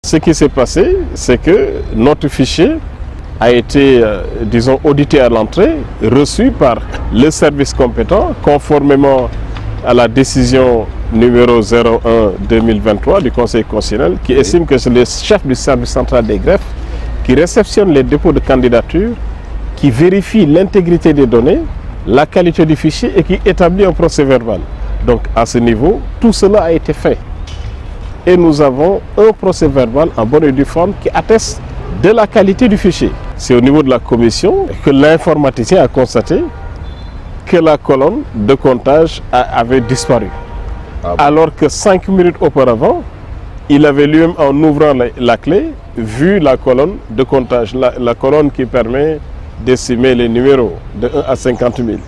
ce qui s'est passé, c'est que notre fichier a été, disons, audité à l'entrée, reçu par le service compétent, conformément à la décision numéro 01-2023 du Conseil constitutionnel, qui estime que c'est le chef du service central des greffes qui réceptionne les dépôts de candidature, qui vérifie l'intégrité des données, la qualité du fichier et qui établit un procès verbal. Donc à ce niveau, tout cela a été fait. Et nous avons un procès verbal en bonne et due forme qui atteste de la qualité du fichier. C'est au niveau de la commission que l'informaticien a constaté que la colonne de comptage avait disparu. Ah bon? Alors que 5 minutes auparavant, il avait lui-même, en ouvrant la clé, vu la colonne de comptage, la colonne qui permet d'estimer les numéros de 1 à 50 000.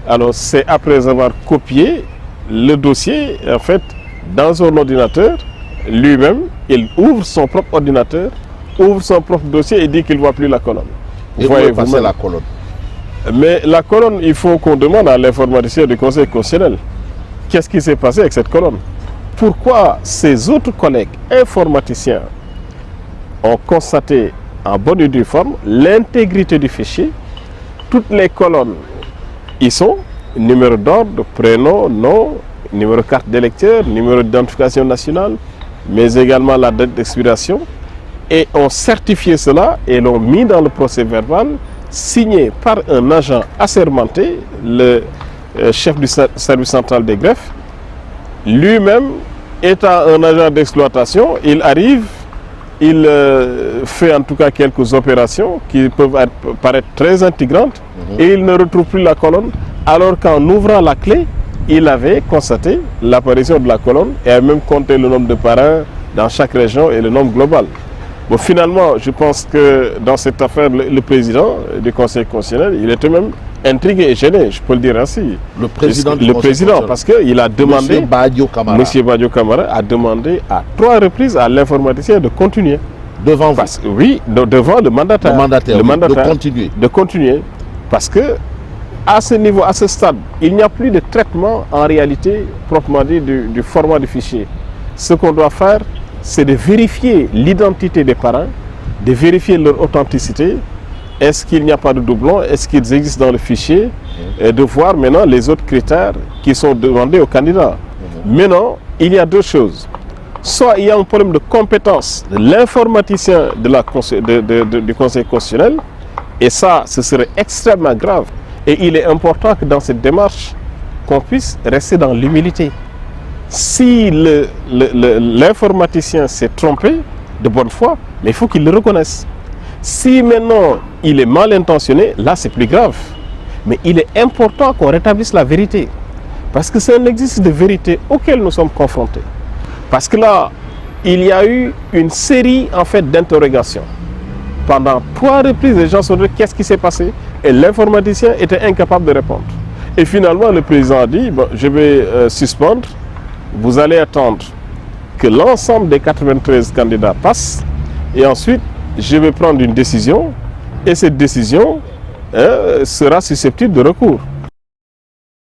Alors c'est après avoir copié le dossier, en fait, dans son ordinateur, lui-même, il ouvre son propre ordinateur, ouvre son propre dossier et dit qu'il ne voit plus la colonne. Et vous voyez passer la colonne. Mais la colonne, il faut qu'on demande à l'informaticien du Conseil constitutionnel qu'est-ce qui s'est passé avec cette colonne. Pourquoi ces autres collègues informaticiens ont constaté en bonne et due forme l'intégrité du fichier, toutes les colonnes y sont, numéro d'ordre, prénom, nom, numéro de carte d'électeur, numéro d'identification nationale, mais également la date d'expiration, et ont certifié cela et l'ont mis dans le procès verbal, signé par un agent assermenté, le chef du service central des greffes. Lui-même étant un agent d'exploitation, il arrive, il fait en tout cas quelques opérations qui peuvent paraître très intégrantes et il ne retrouve plus la colonne, alors qu'en ouvrant la clé, il avait constaté l'apparition de la colonne et a même compté le nombre de parrains dans chaque région et le nombre global. Bon, finalement, je pense que dans cette affaire, le président du Conseil constitutionnel, il était même intrigué et gêné, je peux le dire ainsi. Le président du Conseil constitutionnel, parce qu'il a demandé, M. Badio Camara a demandé à 3 reprises à l'informaticien de continuer. Devant vous? Oui, devant le mandataire. De continuer. Parce que, à ce niveau, à ce stade, il n'y a plus de traitement en réalité, proprement dit, du format du fichier. Ce qu'on doit faire, c'est de vérifier l'identité des parrains, de vérifier leur authenticité. Est-ce qu'il n'y a pas de doublons? Est-ce qu'ils existent dans le fichier? Et de voir maintenant les autres critères qui sont demandés aux candidats. Maintenant, il y a 2 choses. Soit il y a un problème de compétence de l'informaticien du Conseil constitutionnel, et ça, ce serait extrêmement grave. Et il est important que dans cette démarche, qu'on puisse rester dans l'humilité. Si l'informaticien s'est trompé de bonne foi, mais il faut qu'il le reconnaisse. Si maintenant il est mal intentionné, là c'est plus grave. Mais il est important qu'on rétablisse la vérité. Parce que c'est un exercice de vérité auquel nous sommes confrontés. Parce que là, il y a eu une série en fait d'interrogations. Pendant 3 reprises, les gens se sont dit qu'est-ce qui s'est passé? Et l'informaticien était incapable de répondre. Et finalement, le président a dit, bon, je vais suspendre. Vous allez attendre que l'ensemble des 93 candidats passent et ensuite je vais prendre une décision et cette décision sera susceptible de recours.